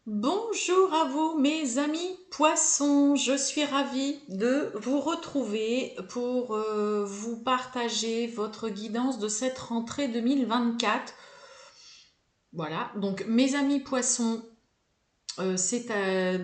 Bonjour à vous mes amis poissons, je suis ravie de vous retrouver pour vous partager votre guidance de cette rentrée 2024. Voilà, donc mes amis poissons, c'est à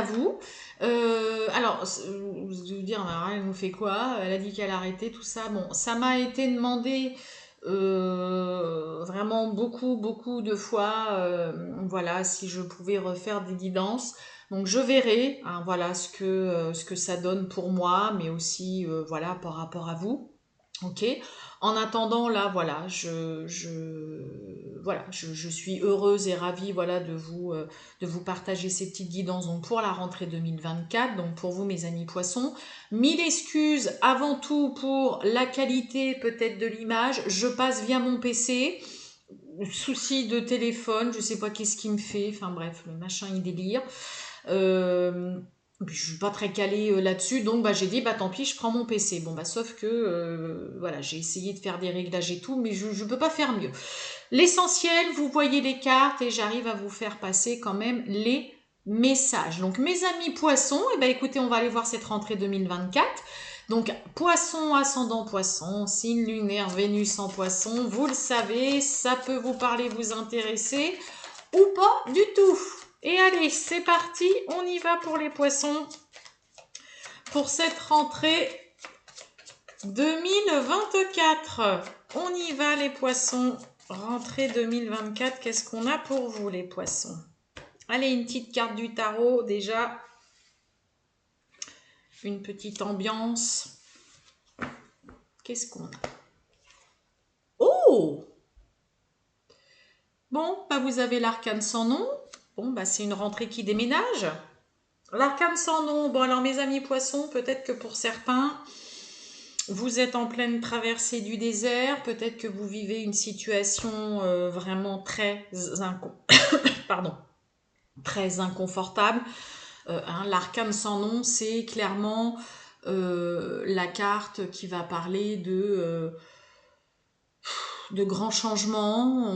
vous. Vous allez vous dire, ah, elle nous fait quoi? Elle a dit qu'elle arrêtait tout ça. Bon, ça m'a été demandé vraiment beaucoup de fois. Voilà, si je pouvais refaire des guidances. Donc je verrai, hein, voilà ce que ça donne pour moi, mais aussi voilà par rapport à vous. Ok. En attendant, là, voilà, je suis heureuse et ravie, voilà, de vous partager ces petites guidances donc, pour la rentrée 2024. Donc, pour vous, mes amis poissons, mille excuses avant tout pour la qualité peut-être de l'image. Je passe via mon PC. Souci de téléphone, je sais pas qu'est-ce qui me fait. Enfin bref, le machin il délire. Euh, je suis pas très calée là-dessus, donc bah, j'ai dit bah tant pis, je prends mon PC. Bon bah sauf que voilà, j'ai essayé de faire des réglages et tout, mais je peux pas faire mieux. L'essentiel, vous voyez les cartes et j'arrive à vous faire passer quand même les messages. Donc mes amis poissons, eh ben écoutez, on va aller voir cette rentrée 2024. Donc poisson, ascendant poisson, signe lunaire, Vénus en poisson, vous le savez, ça peut vous parler, vous intéresser ou pas du tout. Et allez, c'est parti, on y va pour les poissons pour cette rentrée 2024. On y va les poissons. Rentrée 2024, qu'est-ce qu'on a pour vous les poissons? Allez, une petite carte du tarot déjà. Une petite ambiance. Qu'est-ce qu'on a? Oh! Bon, bah vous avez l'arcane sans nom. Bon, bah c'est une rentrée qui déménage. L'arcane sans nom. Bon, alors mes amis poissons, peut-être que pour certains, vous êtes en pleine traversée du désert. Peut-être que vous vivez une situation vraiment pardon, très inconfortable. Hein, l'arcane sans nom, c'est clairement la carte qui va parler de grands changements.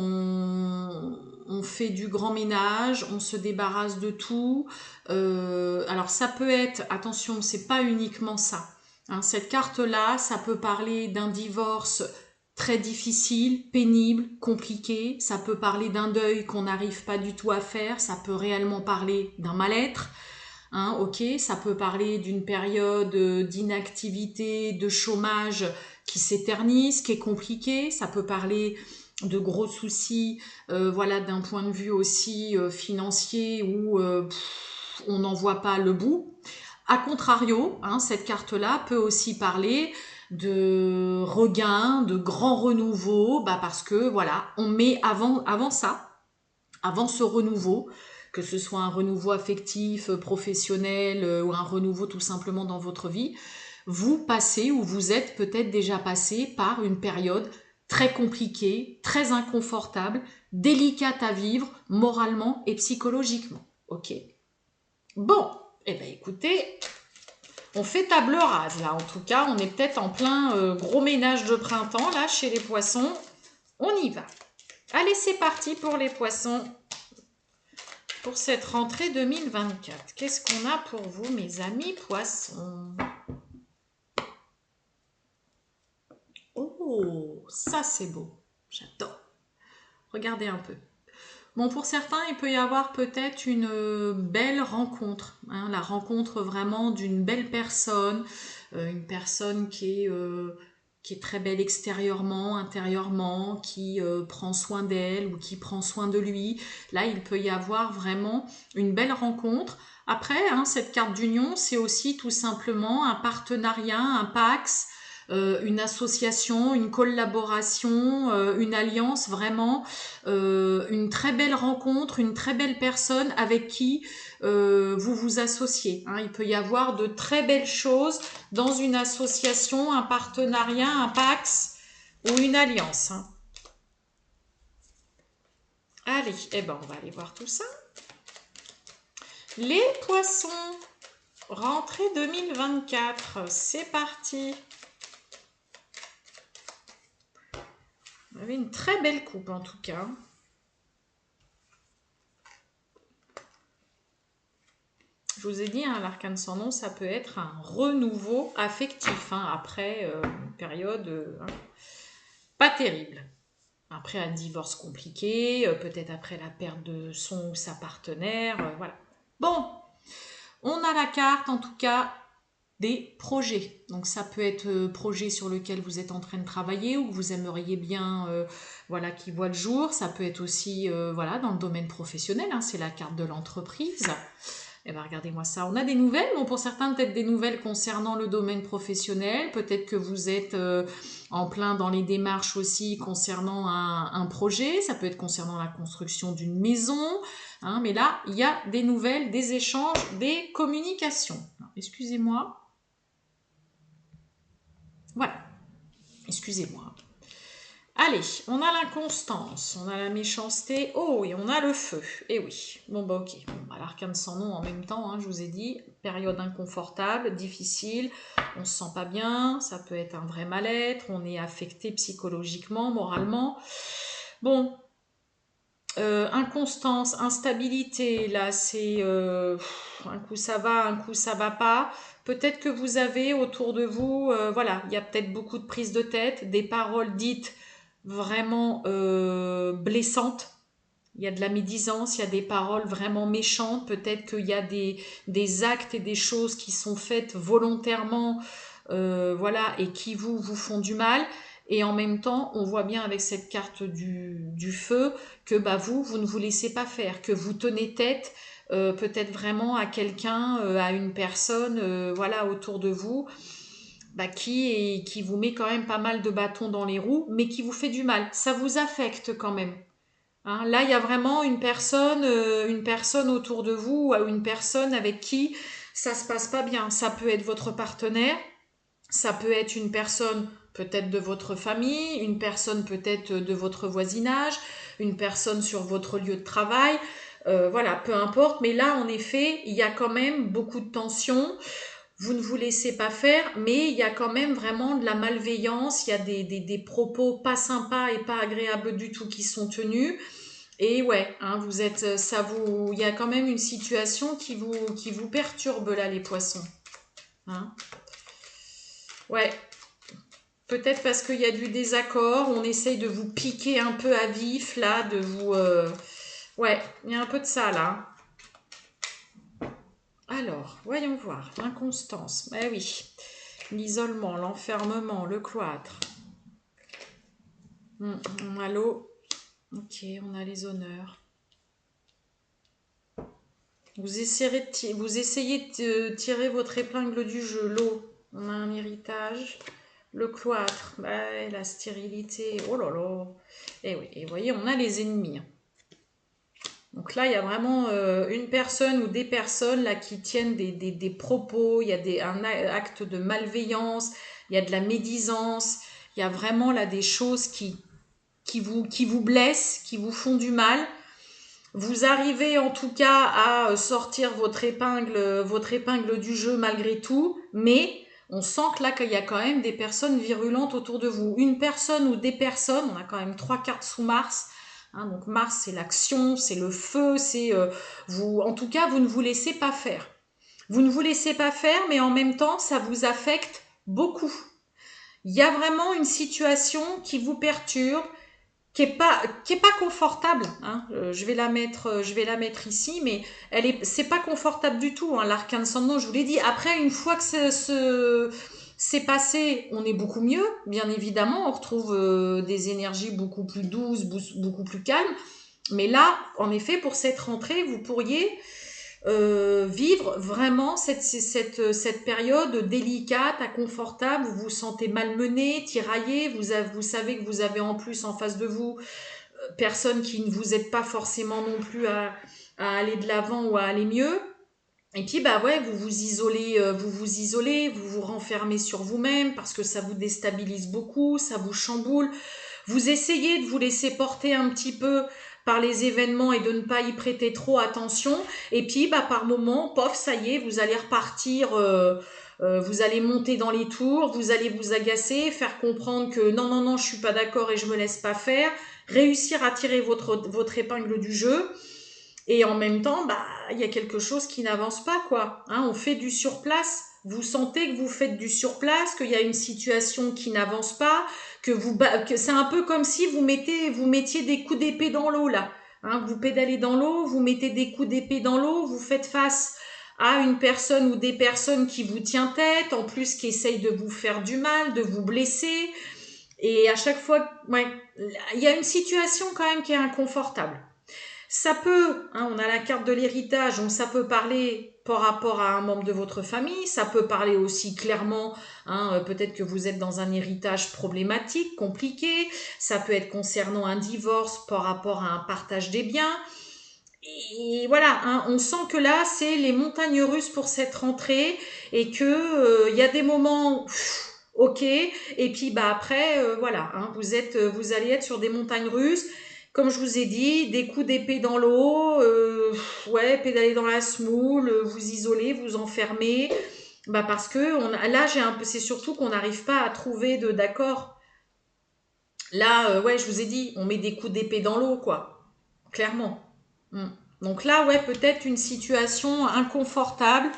On fait du grand ménage, on se débarrasse de tout. Alors ça peut être, attention, c'est pas uniquement ça. Hein, cette carte-là, ça peut parler d'un divorce très difficile, pénible, compliqué. Ça peut parler d'un deuil qu'on n'arrive pas du tout à faire. Ça peut réellement parler d'un mal-être. Hein, ok, ça peut parler d'une période d'inactivité, de chômage qui s'éternise, qui est compliquée. Ça peut parler de gros soucis, voilà, d'un point de vue aussi financier où on n'en voit pas le bout. A contrario, hein, cette carte-là peut aussi parler de regain, de grand renouveau, bah parce que voilà, on met avant ça, avant ce renouveau, que ce soit un renouveau affectif, professionnel ou un renouveau tout simplement dans votre vie, vous passez ou vous êtes peut-être déjà passé par une période très compliquée, très inconfortable, délicate à vivre moralement et psychologiquement. Ok. Bon, eh ben écoutez, on fait table rase là. En tout cas, on est peut-être en plein gros ménage de printemps là chez les poissons. On y va. Allez, c'est parti pour les poissons. Pour cette rentrée 2024, qu'est-ce qu'on a pour vous, mes amis poissons? Oh, ça c'est beau. J'adore. Regardez un peu. Bon, pour certains, il peut y avoir peut-être une belle rencontre. Hein, la rencontre vraiment d'une belle personne. Une personne qui est très belle extérieurement, intérieurement, qui prend soin d'elle ou qui prend soin de lui. Là, il peut y avoir vraiment une belle rencontre. Après, hein, cette carte d'union, c'est aussi tout simplement un partenariat, un pax, une association, une collaboration, une alliance, vraiment une très belle rencontre, une très belle personne avec qui vous vous associez. Hein. Il peut y avoir de très belles choses dans une association, un partenariat, un pax ou une alliance. Hein. Allez, eh ben on va aller voir tout ça. Les poissons, rentrée 2024, c'est parti. Vous avez une très belle coupe en tout cas. Je vous ai dit, hein, l'arcane sans nom, ça peut être un renouveau affectif, hein, après une période pas terrible. Après un divorce compliqué, peut-être après la perte de son ou sa partenaire, voilà. Bon, on a la carte en tout cas des projets. Donc ça peut être projet sur lequel vous êtes en train de travailler ou que vous aimeriez bien voilà, qui voit le jour. Ça peut être aussi voilà, dans le domaine professionnel, hein, c'est la carte de l'entreprise. Eh bien, regardez-moi ça. On a des nouvelles. Bon, pour certains, peut-être des nouvelles concernant le domaine professionnel. Peut-être que vous êtes en plein dans les démarches aussi concernant un projet. Ça peut être concernant la construction d'une maison. Hein, mais là, il y a des nouvelles, des échanges, des communications. Excusez-moi. Voilà. Excusez-moi. Allez, on a l'inconstance, on a la méchanceté, oh, et on a le feu. Eh oui, bon bah ok, bon, bah, l'arcane sans nom en même temps, hein, je vous ai dit, période inconfortable, difficile, on se sent pas bien, ça peut être un vrai mal-être, on est affecté psychologiquement, moralement. Bon, inconstance, instabilité, là c'est un coup ça va, un coup ça va pas. Peut-être que vous avez autour de vous, voilà, il y a peut-être beaucoup de prises de tête, des paroles dites vraiment blessantes. Il y a de la médisance, il y a des paroles vraiment méchantes. Peut-être qu'il y a des actes et des choses qui sont faites volontairement, voilà, et qui vous font du mal. Et en même temps, on voit bien avec cette carte du feu que bah, vous ne vous laissez pas faire, que vous tenez tête peut-être vraiment à quelqu'un, à une personne voilà, autour de vous bah, qui vous met quand même pas mal de bâtons dans les roues, mais qui vous fait du mal. Ça vous affecte quand même. Hein, là, il y a vraiment une personne autour de vous ou une personne avec qui ça se passe pas bien. Ça peut être votre partenaire, ça peut être une personne peut-être de votre famille, une personne peut-être de votre voisinage, une personne sur votre lieu de travail. Voilà, peu importe. Mais là, en effet, il y a quand même beaucoup de tension. Vous ne vous laissez pas faire, mais il y a quand même vraiment de la malveillance. Il y a des propos pas sympas et pas agréables du tout qui sont tenus. Et ouais, hein, vous êtes, il y a quand même une situation qui vous perturbe là, les poissons. Hein. Ouais, peut-être parce qu'il y a du désaccord, on essaye de vous piquer un peu à vif là, de vous... Ouais, il y a un peu de ça là. Alors, voyons voir, l'inconstance, eh oui, l'isolement, l'enfermement, le cloître. On a l'eau, ok, on a les honneurs. Vous essayez de tirer votre épingle du jeu, l'eau, on a un héritage, le cloître, bah, la stérilité, oh là là, et oui, et vous voyez, on a les ennemis. Donc là, il y a vraiment une personne ou des personnes là qui tiennent des propos, il y a un acte de malveillance, il y a de la médisance, il y a vraiment là des choses qui vous blessent, qui vous font du mal. Vous arrivez en tout cas à sortir votre épingle du jeu malgré tout, mais on sent que là qu'il y a quand même des personnes virulentes autour de vous. Une personne ou des personnes, on a quand même 3 cartes sous Mars. Hein, donc Mars, c'est l'action, c'est le feu, c'est vous. En tout cas, vous ne vous laissez pas faire. Vous ne vous laissez pas faire, mais en même temps, ça vous affecte beaucoup. Il y a vraiment une situation qui vous perturbe, qui est pas confortable. Hein. Je vais la mettre ici, mais c'est pas confortable du tout. Hein. L'arcane sans nom, je vous l'ai dit. Après, une fois que c'est passé, on est beaucoup mieux, bien évidemment. On retrouve des énergies beaucoup plus douces, beaucoup plus calmes. Mais là, en effet, pour cette rentrée, vous pourriez vivre vraiment cette période délicate, inconfortable, vous vous sentez malmené, tiraillé, vous savez que vous avez en plus en face de vous personne qui ne vous aide pas forcément non plus à aller de l'avant ou à aller mieux. Et puis bah ouais, vous vous isolez, vous vous renfermez sur vous-même parce que ça vous déstabilise beaucoup, ça vous chamboule. Vous essayez de vous laisser porter un petit peu par les événements et de ne pas y prêter trop attention. Et puis bah par moment, pof, ça y est, vous allez repartir. Vous allez monter dans les tours, vous allez vous agacer, faire comprendre que non, non, non, je suis pas d'accord et je me laisse pas faire, réussir à tirer votre épingle du jeu. Et en même temps, bah, il y a quelque chose qui n'avance pas, quoi. Hein, on fait du surplace. Vous sentez que vous faites du surplace, qu'il y a une situation qui n'avance pas, que c'est un peu comme si vous mettiez des coups d'épée dans l'eau, là. Hein, vous pédalez dans l'eau, vous mettez des coups d'épée dans l'eau, vous faites face à une personne ou des personnes qui vous tient tête, en plus qui essayent de vous faire du mal, de vous blesser. Et à chaque fois, ouais, il y a une situation quand même qui est inconfortable. Ça peut, hein, on a la carte de l'héritage, donc ça peut parler par rapport à un membre de votre famille, ça peut parler aussi clairement, hein, peut-être que vous êtes dans un héritage problématique, compliqué, ça peut être concernant un divorce par rapport à un partage des biens. Et voilà, hein, on sent que là, c'est les montagnes russes pour cette rentrée et que y a des moments, ok, et puis bah après, voilà, hein, vous allez être sur des montagnes russes. Comme je vous ai dit, des coups d'épée dans l'eau, ouais, pédaler dans la semoule, vous isoler, vous enfermer, bah parce que là, c'est surtout qu'on n'arrive pas à trouver de d'accord. Là, ouais, je vous ai dit, on met des coups d'épée dans l'eau, quoi, clairement. Mm. Donc là, ouais, peut-être une situation inconfortable,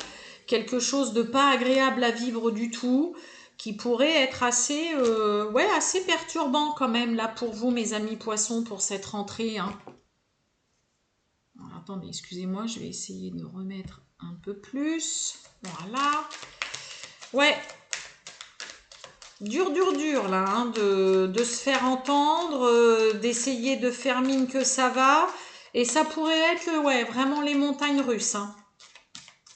quelque chose de pas agréable à vivre du tout, qui pourrait être assez, ouais, assez perturbant quand même là pour vous, mes amis poissons, pour cette rentrée. Hein. Alors, attendez, excusez-moi, je vais essayer de remettre un peu plus. Voilà. Ouais, dur là, hein, de se faire entendre, d'essayer de faire mine que ça va. Et ça pourrait être, ouais, vraiment les montagnes russes. Hein.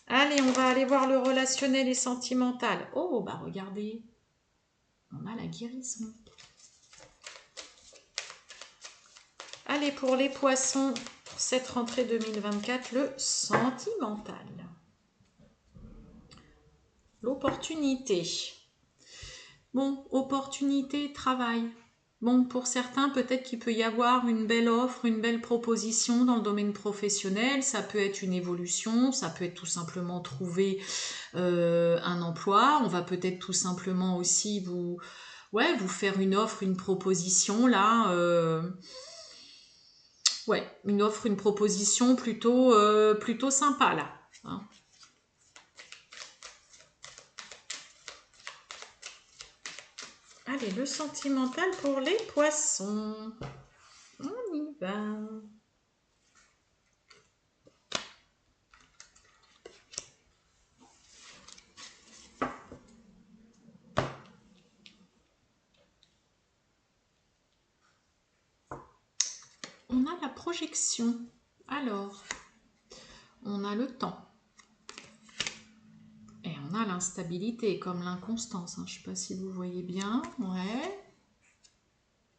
Allez, on va aller voir le relationnel et sentimental. Oh, bah regardez, on a la guérison. Allez, pour les poissons, pour cette rentrée 2024, le sentimental. L'opportunité. Bon, opportunité, travail. Bon, pour certains, peut-être qu'il peut y avoir une belle offre, une belle proposition dans le domaine professionnel. Ça peut être une évolution, ça peut être tout simplement trouver un emploi. On va peut-être tout simplement aussi vous faire une offre, une proposition là. Ouais, une offre, une proposition plutôt sympa là. Hein. Allez, le sentimental pour les poissons. On y va. On a la projection. Alors, on a le temps. Et on a l'instabilité, comme l'inconstance. Hein. Je ne sais pas si vous voyez bien. Ouais.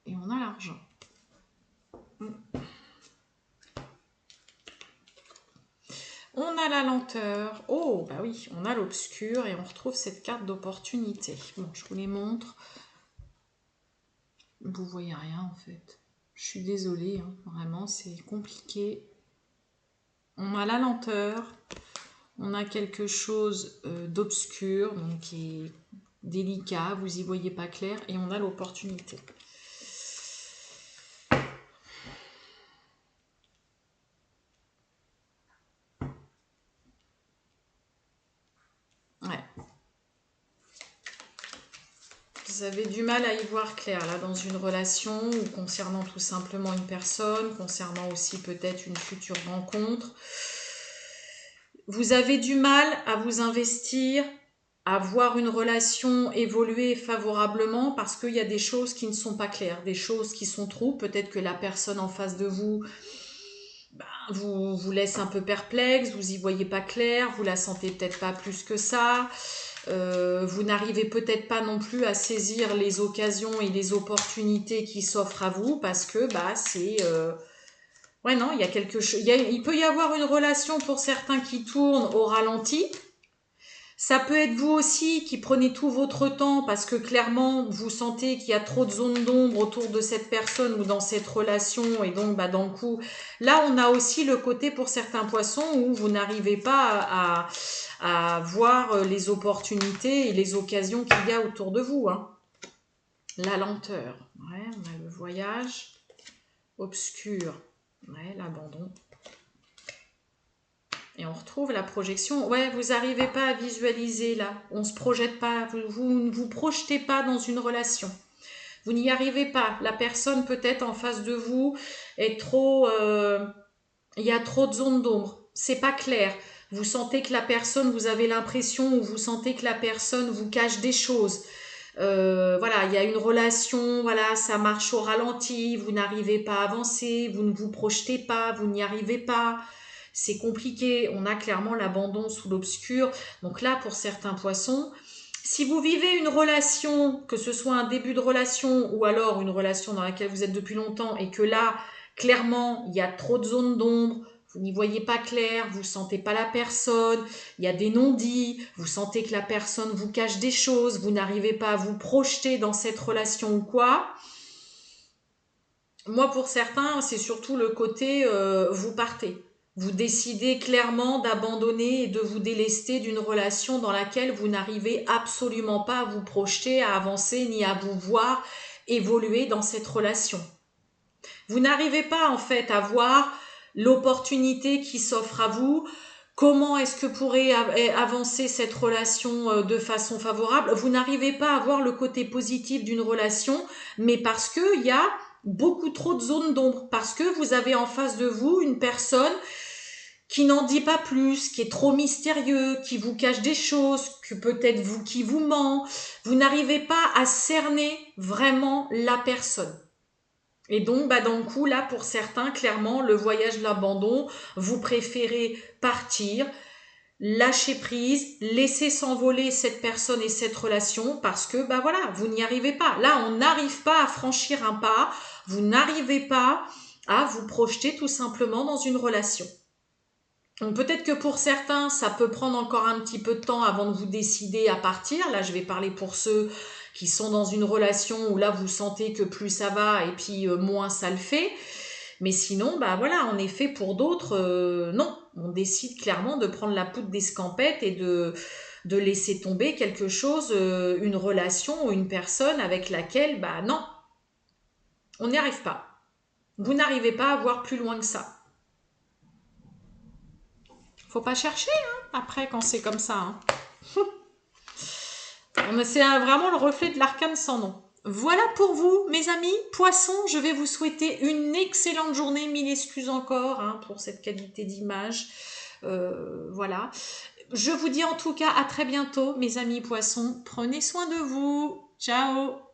Et on a l'argent. On a la lenteur. Oh, bah oui, on a l'obscur et on retrouve cette carte d'opportunité. Bon, je vous les montre. Vous voyez rien en fait. Je suis désolée, hein. Vraiment, c'est compliqué. On a la lenteur. On a quelque chose d'obscur, donc qui est délicat, vous y voyez pas clair, et on a l'opportunité. Ouais. Vous avez du mal à y voir clair, là, dans une relation, ou concernant tout simplement une personne, concernant aussi peut-être une future rencontre. Vous avez du mal à vous investir, à voir une relation évoluer favorablement parce qu'il y a des choses qui ne sont pas claires, des choses qui sont trop. Peut-être que la personne en face de vous vous laisse un peu perplexe, vous y voyez pas clair, vous la sentez peut-être pas plus que ça. Vous n'arrivez peut-être pas non plus à saisir les occasions et les opportunités qui s'offrent à vous parce que c'est ouais non, il y a quelque chose, il peut y avoir une relation pour certains qui tourne au ralenti. Ça peut être vous aussi qui prenez tout votre temps parce que clairement vous sentez qu'il y a trop de zones d'ombre autour de cette personne ou dans cette relation et donc dans le coup, là on a aussi le côté pour certains poissons où vous n'arrivez pas à voir les opportunités et les occasions qu'il y a autour de vous. Hein. La lenteur, ouais, on a le voyage, obscur, ouais, l'abandon. Et on retrouve la projection. Ouais, vous n'arrivez pas à visualiser là. On ne se projette pas. Vous ne vous projetez pas dans une relation. Vous n'y arrivez pas. La personne peut-être en face de vous est trop... il y a trop de zones d'ombre. C'est pas clair. Vous sentez que la personne, vous avez l'impression ou vous sentez que la personne vous cache des choses. Voilà, il y a une relation, voilà, ça marche au ralenti, vous n'arrivez pas à avancer, vous ne vous projetez pas, vous n'y arrivez pas. C'est compliqué, on a clairement l'abandon sous l'obscur. Donc là, pour certains poissons, si vous vivez une relation, que ce soit un début de relation ou alors une relation dans laquelle vous êtes depuis longtemps et que là, clairement, il y a trop de zones d'ombre, vous n'y voyez pas clair, vous sentez pas la personne, il y a des non-dits, vous sentez que la personne vous cache des choses, vous n'arrivez pas à vous projeter dans cette relation ou quoi. Moi, pour certains, c'est surtout le côté vous partez. Vous décidez clairement d'abandonner et de vous délester d'une relation dans laquelle vous n'arrivez absolument pas à vous projeter, à avancer, ni à vous voir évoluer dans cette relation. Vous n'arrivez pas en fait à voir l'opportunité qui s'offre à vous. Comment est-ce que pourrait avancer cette relation de façon favorable? Vous n'arrivez pas à voir le côté positif d'une relation, mais parce qu'il y a beaucoup trop de zones d'ombre, parce que vous avez en face de vous une personne qui n'en dit pas plus, qui est trop mystérieux, qui vous cache des choses, que peut-être vous qui vous ment. Vous n'arrivez pas à cerner vraiment la personne. Et donc, bah, dans le coup, là, pour certains, clairement, le voyage de l'abandon, vous préférez partir, lâcher prise, laisser s'envoler cette personne et cette relation parce que, bah voilà, vous n'y arrivez pas. Là, on n'arrive pas à franchir un pas, vous n'arrivez pas à vous projeter tout simplement dans une relation. Donc peut-être que pour certains, ça peut prendre encore un petit peu de temps avant de vous décider à partir. Là, je vais parler pour ceux qui sont dans une relation où là, vous sentez que plus ça va et puis moins ça le fait. Mais sinon, bah voilà, en effet, pour d'autres, non. On décide clairement de prendre la poudre d'escampette et de laisser tomber quelque chose, une relation ou une personne avec laquelle, bah non, on n'y arrive pas. Vous n'arrivez pas à voir plus loin que ça. Faut pas chercher, hein, après, quand c'est comme ça. Hein. C'est vraiment le reflet de l'arcane sans nom. Voilà pour vous, mes amis. Poissons, je vais vous souhaiter une excellente journée. Mille excuses encore hein, pour cette qualité d'image. Voilà. Je vous dis en tout cas à très bientôt, mes amis poissons. Prenez soin de vous. Ciao.